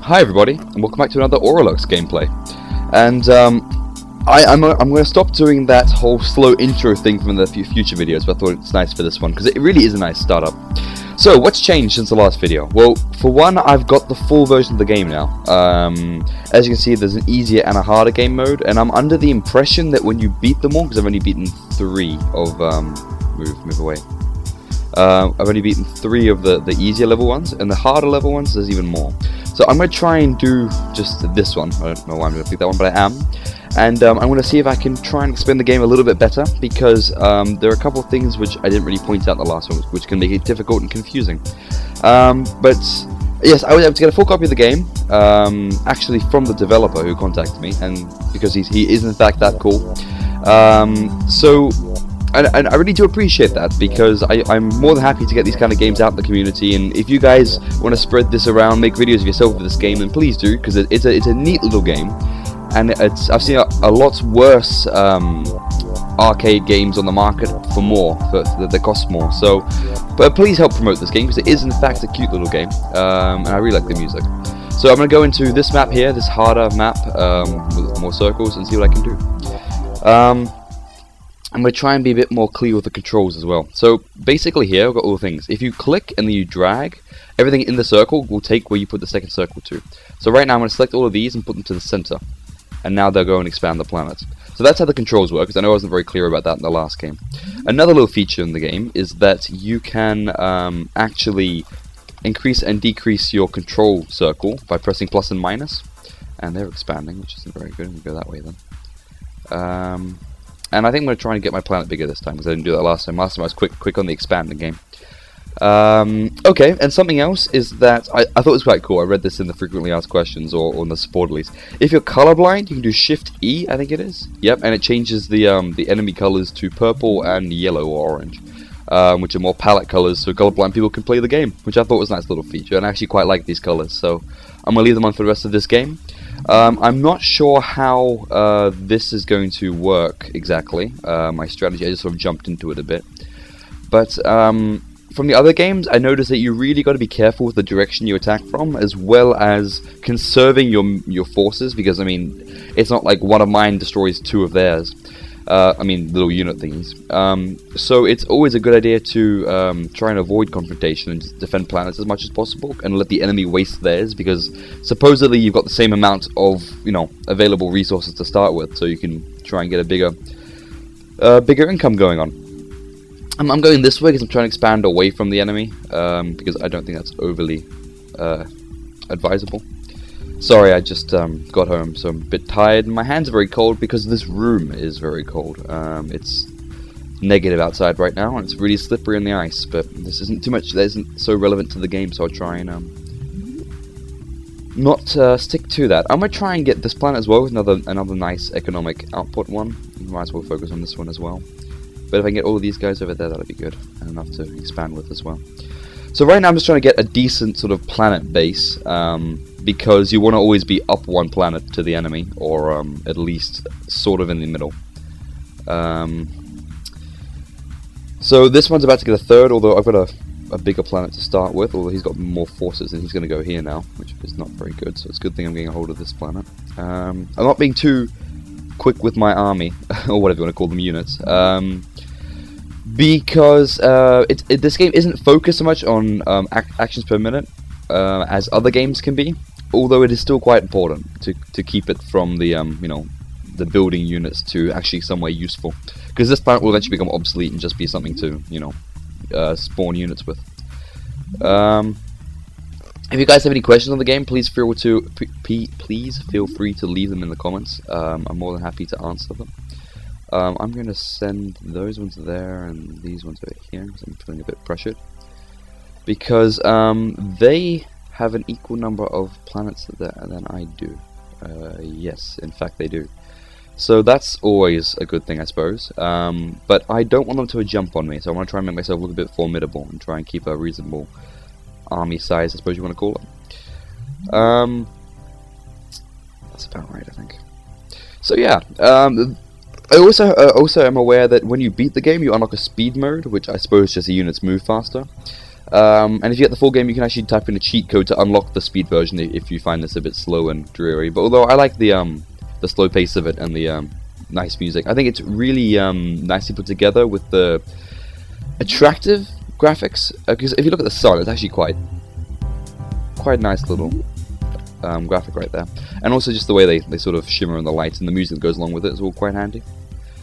Hi everybody, and welcome back to another AuraLux gameplay. And I'm going to stop doing that whole slow intro thing from the future videos, but I thought it's nice for this one, because it really is a nice startup. So, what's changed since the last video? Well, for one, I've got the full version of the game now. As you can see, there's an easier and a harder game mode, and I'm under the impression that when you beat them all, because I've only beaten 3 of, move away. I've only beaten 3 of the easier level ones, and the harder level ones, there's even more. So I'm going to try and do just this one. I don't know why I'm going to pick that one, but I am. And I'm going to see if I can try and explain the game a little bit better, because there are a couple of things which I didn't really point out in the last one, which can make it difficult and confusing. But yes, I was able to get a full copy of the game, actually from the developer who contacted me, and because he is in fact that cool. And I really do appreciate that, because I'm more than happy to get these kind of games out in the community, and if you guys want to spread this around, make videos of yourself with this game, then please do, because it's a neat little game, and I've seen a lot worse arcade games on the market for more, that cost more, so, but please help promote this game, because it is in fact a cute little game, and I really like the music. So I'm going to go into this map here, this harder map, with more circles, and see what I can do. I'm going to try and be a bit more clear with the controls as well. So basically here I've got all the things. If you click and then you drag, everything in the circle will take where you put the second circle to. So right now I'm going to select all of these and put them to the center. And now they'll go and expand the planet. So that's how the controls work, because I know I wasn't very clear about that in the last game. Another little feature in the game is that you can actually increase and decrease your control circle by pressing plus and minus. And they're expanding, which isn't very good. We'll go that way then. And I think I'm going to try and get my planet bigger this time, because I didn't do that last time. Last time I was quick on the expanding game. Okay, and something else is that I thought it was quite cool. I read this in the frequently asked questions, or on the support at least. If you're colorblind, you can do Shift E, I think it is. Yep, and it changes the enemy colors to purple and yellow or orange, which are more palette colors, so colorblind people can play the game, which I thought was a nice little feature, and I actually quite like these colors. So I'm going to leave them on for the rest of this game. I'm not sure how this is going to work exactly, my strategy. I just sort of jumped into it a bit. But from the other games, I noticed that you really got to be careful with the direction you attack from, as well as conserving your forces, because, I mean, it's not like one of mine destroys 2 of theirs. I mean, little unit thingies. So it's always a good idea to try and avoid confrontation and just defend planets as much as possible, and let the enemy waste theirs, because supposedly you've got the same amount of, available resources to start with, so you can try and get a bigger income going on. I'm going this way because I'm trying to expand away from the enemy, because I don't think that's overly advisable. Sorry, I just got home, so I'm a bit tired, and my hands are very cold because this room is very cold. It's negative outside right now, and it's really slippery on the ice, but this isn't too much, that isn't so relevant to the game, so I'll try and not stick to that. I'm going to try and get this planet as well, with another nice economic output one. Might as well focus on this one as well. But if I can get all of these guys over there, that'll be good, and enough to expand with as well. So right now I'm just trying to get a decent sort of planet base, because you want to always be up one planet to the enemy, or at least sort of in the middle. So this one's about to get a 3rd, although I've got a bigger planet to start with, although he's got more forces and he's going to go here now, which is not very good, so it's a good thing I'm getting a hold of this planet. I'm not being too quick with my army, or whatever you want to call them, units, because this game isn't focused so much on actions per minute as other games can be, although it is still quite important to keep it from the the building units to actually somewhere useful, because this planet will eventually become obsolete and just be something to spawn units with. If you guys have any questions on the game, please feel free to leave them in the comments. I'm more than happy to answer them. I'm going to send those ones there and these ones over here, because I'm feeling a bit pressured, because they have an equal number of planets than I do. Yes, in fact they do. So that's always a good thing, I suppose. But I don't want them to jump on me, so I want to try and make myself look a bit formidable and try and keep a reasonable army size, I suppose you want to call it. That's about right, I think. So yeah, I also am aware that when you beat the game, you unlock a speed mode, which I suppose just the units move faster. And if you get the full game, you can actually type in a cheat code to unlock the speed version if you find this a bit slow and dreary. But although I like the slow pace of it and the nice music, I think it's really nicely put together with the attractive graphics. Because if you look at the sun, it's actually quite nice little graphic right there. And also just the way they sort of shimmer in the light and the music that goes along with it is all quite handy.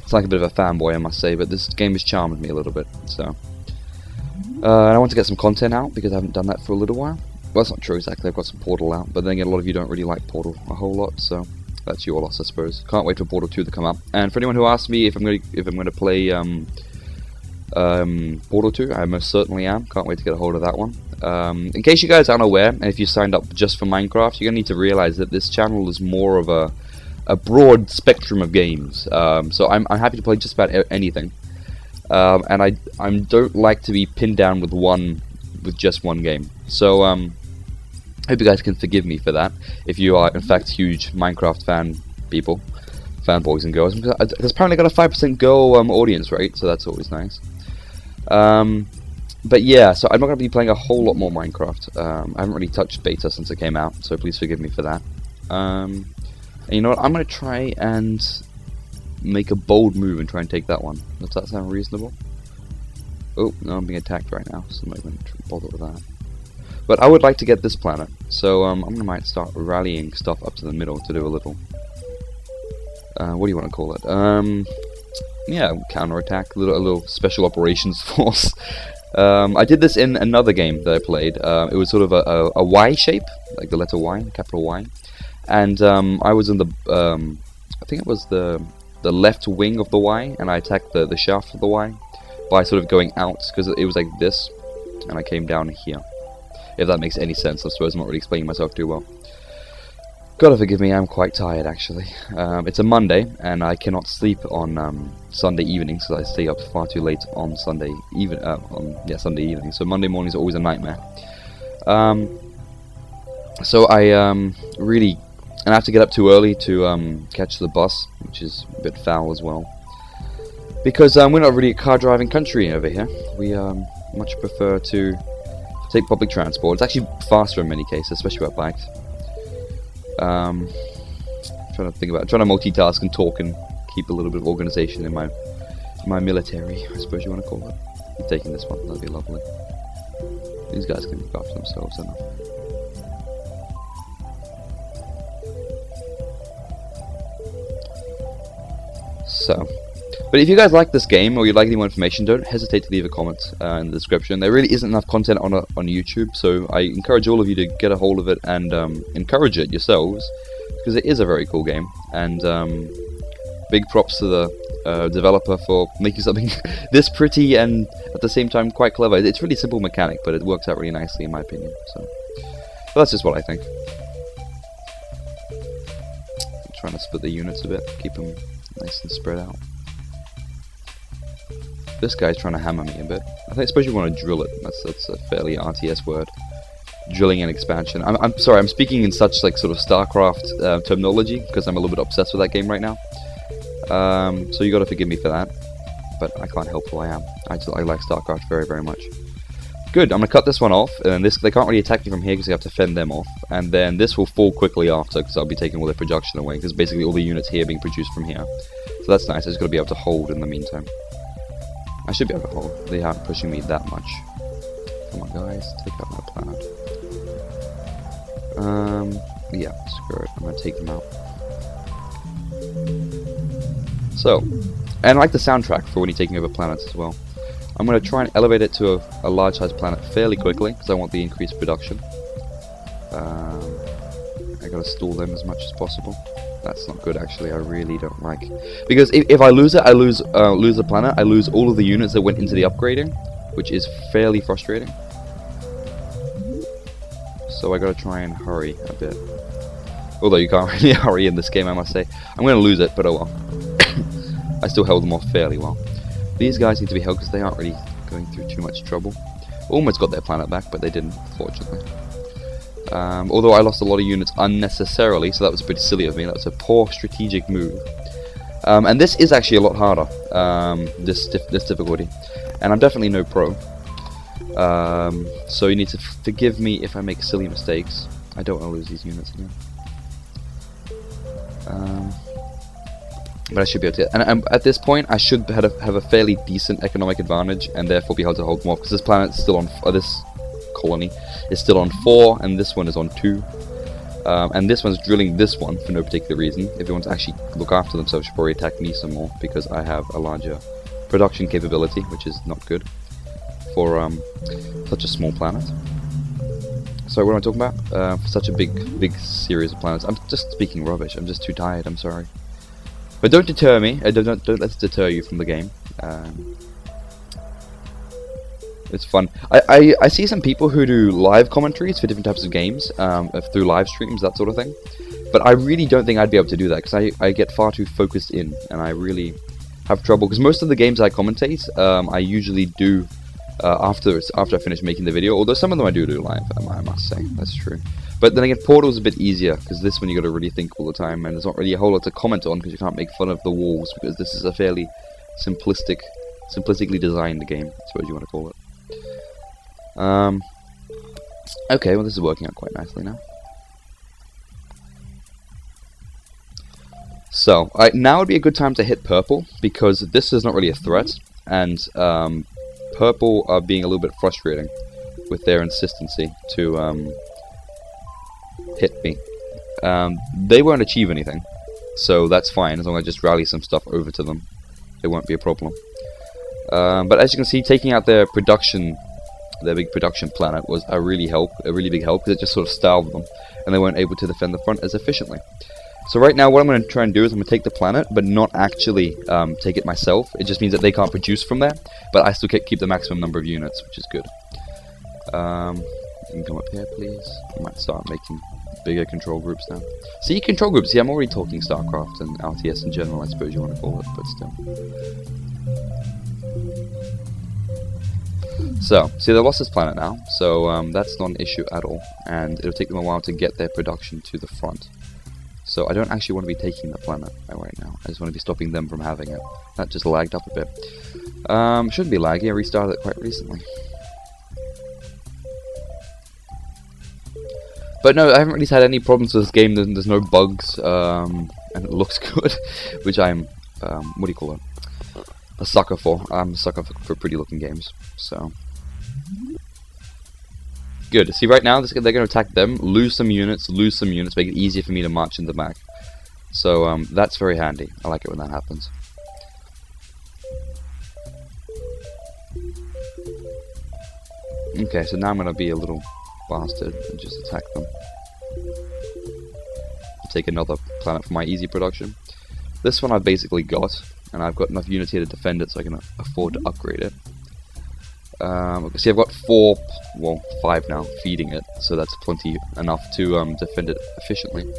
It's like a bit of a fanboy, I must say, but this game has charmed me a little bit. So, and I want to get some content out because I haven't done that for a little while. Well, that's not true exactly. I've got some Portal out, but then again, a lot of you don't really like Portal a whole lot, so that's your loss, I suppose. Can't wait for Portal 2 to come up. And for anyone who asks me if I'm going to play Portal 2, I most certainly am. Can't wait to get a hold of that one. In case you guys aren't aware, and if you signed up just for Minecraft, you're going to need to realize that this channel is more of a broad spectrum of games. So I'm happy to play just about anything. And I don't like to be pinned down with just one game. So hope you guys can forgive me for that if you are in fact huge Minecraft fanboys and girls. It's apparently got a 5% girl audience rate, so that's always nice. But yeah, so I'm not going to be playing a whole lot more Minecraft. I haven't really touched beta since it came out, so please forgive me for that. And you know what, I'm going to try and make a bold move and try and take that one. Does that sound reasonable? Oh, no, I'm being attacked right now, so I'm not going to bother with that. But I would like to get this planet, so might start rallying stuff up to the middle to do a little... what do you want to call it? Yeah, counterattack, a little special operations force. I did this in another game that I played. It was sort of a Y shape, like the letter Y, capital Y. And I was in the, I think it was the left wing of the Y, and I attacked the shaft of the Y by sort of going out, because it was like this, and I came down here. If that makes any sense, I suppose I'm not really explaining myself too well. Gotta forgive me, I'm quite tired actually. It's a Monday, and I cannot sleep on Sunday evening, so I stay up far too late on Sunday Sunday evening. So Monday mornings are always a nightmare. So I really, and I have to get up too early to catch the bus, which is a bit foul as well. Because we're not really a car driving country over here. We much prefer to take public transport. It's actually faster in many cases, especially with bikes. Trying to multitask and talk and keep a little bit of organization in my military, I suppose you want to call it. I'm taking this one, that'd be lovely. These guys can look after themselves enough. So, but if you guys like this game or you'd like any more information, don't hesitate to leave a comment in the description. There really isn't enough content on YouTube, so I encourage all of you to get a hold of it and encourage it yourselves, because it is a very cool game. And big props to the developer for making something this pretty and at the same time quite clever. It's really simple mechanic, but it works out really nicely in my opinion. So that's just what I think. I'm trying to split the units a bit, keep them nice and spread out. This guy's trying to hammer me a bit. I suppose you want to drill it. That's a fairly RTS word. Drilling and expansion. I'm sorry, I'm speaking in such like sort of StarCraft terminology because I'm a little bit obsessed with that game right now. So you got to forgive me for that, but I can't help who I am. I like StarCraft very, very much. Good. I'm gonna cut this one off, and they can't really attack me from here because I have to fend them off. And then this will fall quickly after because I'll be taking all their production away because basically all the units here are being produced from here. So that's nice. I just got to be able to hold in the meantime. I should be able to hold. They aren't pushing me that much. Come on, guys, take out my planet. Yeah, screw it. I'm gonna take them out. So, and I like the soundtrack for when you're taking over planets as well. I'm gonna try and elevate it to a large-sized planet fairly quickly because I want the increased production. I gotta stall them as much as possible. That's not good, actually. I really don't like, because if I lose it, I lose the planet. I lose all of the units that went into the upgrading, which is fairly frustrating. So I gotta try and hurry a bit. Although you can't really hurry in this game, I must say. I'm gonna lose it, but oh well. I still held them off fairly well. These guys need to be held because they aren't really going through too much trouble. Almost got their planet back, but they didn't, fortunately. Although I lost a lot of units unnecessarily, so that was pretty silly of me. That was a poor strategic move. And this is actually a lot harder, this difficulty. And I'm definitely no pro. So you need to forgive me if I make silly mistakes. I don't want to lose these units again. But I should be able to, and at this point I should have a fairly decent economic advantage, and therefore be able to hold more, because this planet's still on, this colony is still on 4, and this one is on 2. And this one's drilling this one for no particular reason. If they want to actually look after themselves, should probably attack me some more, because I have a larger production capability, which is not good for such a small planet. Sorry, what am I talking about? For such a big series of planets. I'm just speaking rubbish. I'm just too tired. I'm sorry. But don't deter me. Don't let it deter you from the game. It's fun. I see some people who do live commentaries for different types of games through live streams, that sort of thing. But I really don't think I'd be able to do that, because I get far too focused in, and I really have trouble. Because most of the games I commentate, I usually do after I finish making the video. Although some of them I do live, I must say. That's true. But then again, Portal's a bit easier, because this one you got to really think all the time, and there's not really a whole lot to comment on, because you can't make fun of the walls, because this is a fairly simplistically designed game, I suppose you want to call it. Okay, well this is working out quite nicely now. So, now would be a good time to hit purple, because this is not really a threat, and purple are being a little bit frustrating with their insistency to hit me. They won't achieve anything, so that's fine, as long as I just rally some stuff over to them. It won't be a problem. But as you can see, taking out their big production planet was a really big help, because it just sort of starved them, and they weren't able to defend the front as efficiently. So right now what I'm going to try and do is I'm going to take the planet, but not actually take it myself. It just means that they can't produce from there, but I still keep the maximum number of units, which is good. You can come up here, please. I might start making bigger control groups now. See, control groups, see, I'm already talking StarCraft and RTS in general, I suppose you want to call it, but still. So, see, they lost this planet now, so that's not an issue at all, and it'll take them a while to get their production to the front. So I don't actually want to be taking the planet right now, I just want to be stopping them from having it. That just lagged up a bit. Shouldn't be laggy, I restarted it quite recently. But no, I haven't really had any problems with this game. There's no bugs, and it looks good, which I'm, what do you call it? A sucker for. I'm a sucker for pretty looking games, so. Good. See, right now, they're going to attack them, lose some units, make it easier for me to march in the back. So, that's very handy. I like it when that happens. Okay, so now I'm going to be a little bastard and just attack them. Take another planet for my easy production. This one I've basically got, and I've got enough units here to defend it, so I can afford to upgrade it. See, I've got 5 now feeding it, so that's plenty enough to defend it efficiently.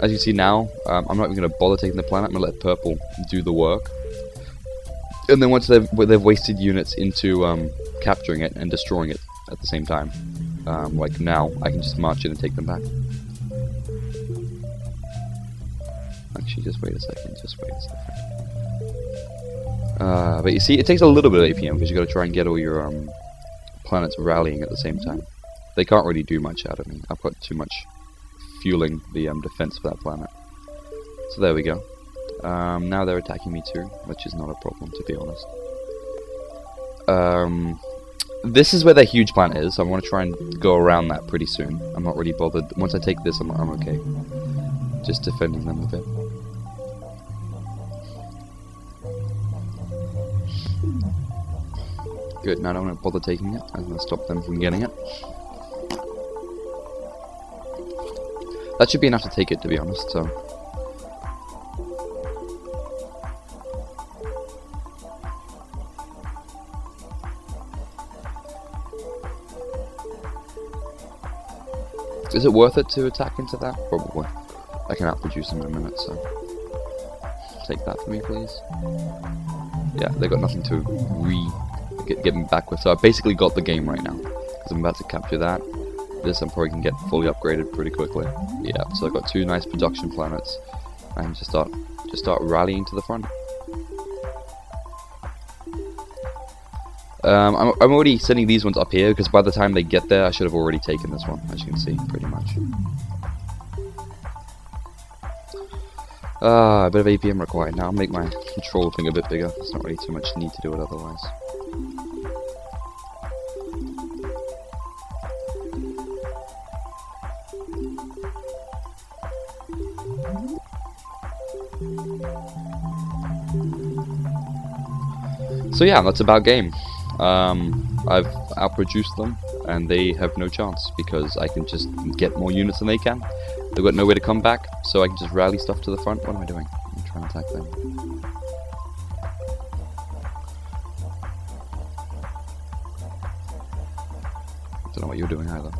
As you see now, I'm not even going to bother taking the planet. I'm going to let purple do the work, and then once they've wasted units into capturing it and destroying it at the same time, like now, I can just march in and take them back. Actually, just wait a second. But you see, it takes a little bit of APM, because you've got to try and get all your planets rallying at the same time. They can't really do much out of me. I've got too much fueling the defense for that planet. So there we go. Now they're attacking me too, which is not a problem, to be honest. This is where their huge planet is, so I want to try and go around that pretty soon. I'm not really bothered. Once I take this, I'm okay. Just defending them a bit. Good, now I don't want to bother taking it. I'm going to stop them from getting it. That should be enough to take it, to be honest, so. Is it worth it to attack into that? Probably. I can outproduce them in a minute, so. Take that for me, please. Yeah, they got nothing to get me back with, so I basically got the game right now, because I'm about to capture that. This I'm probably can get fully upgraded pretty quickly. Yeah, so I've got 2 nice production planets, and just start rallying to the front. I'm already sending these ones up here because by the time they get there, I should have already taken this one, as you can see, pretty much. A bit of APM required. Now I'll make my control thing a bit bigger. There's not really too much need to do it otherwise. So yeah, that's about game. I've outproduced them, and they have no chance because I can just get more units than they can. They've got nowhere to come back, so I can just rally stuff to the front. What am I doing? I'm trying to attack them. Don't know what you're doing either.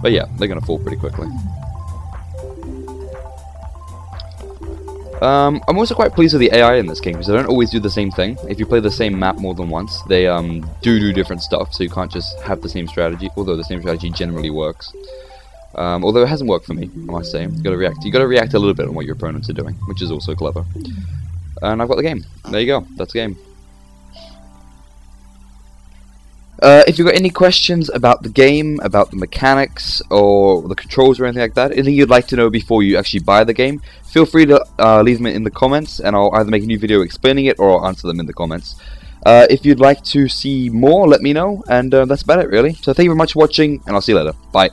But yeah, they're gonna fall pretty quickly. I'm also quite pleased with the AI in this game because they don't always do the same thing. If you play the same map more than once, they do different stuff, so you can't just have the same strategy, although the same strategy generally works. Although it hasn't worked for me, I must say. You gotta react a little bit on what your opponents are doing, which is also clever. And I've got the game. There you go, that's the game. If you've got any questions about the game, about the mechanics, or the controls or anything like that, anything you'd like to know before you actually buy the game, feel free to leave them in the comments, and I'll either make a new video explaining it, or I'll answer them in the comments. If you'd like to see more, let me know, and that's about it really. So thank you very much for watching, and I'll see you later. Bye.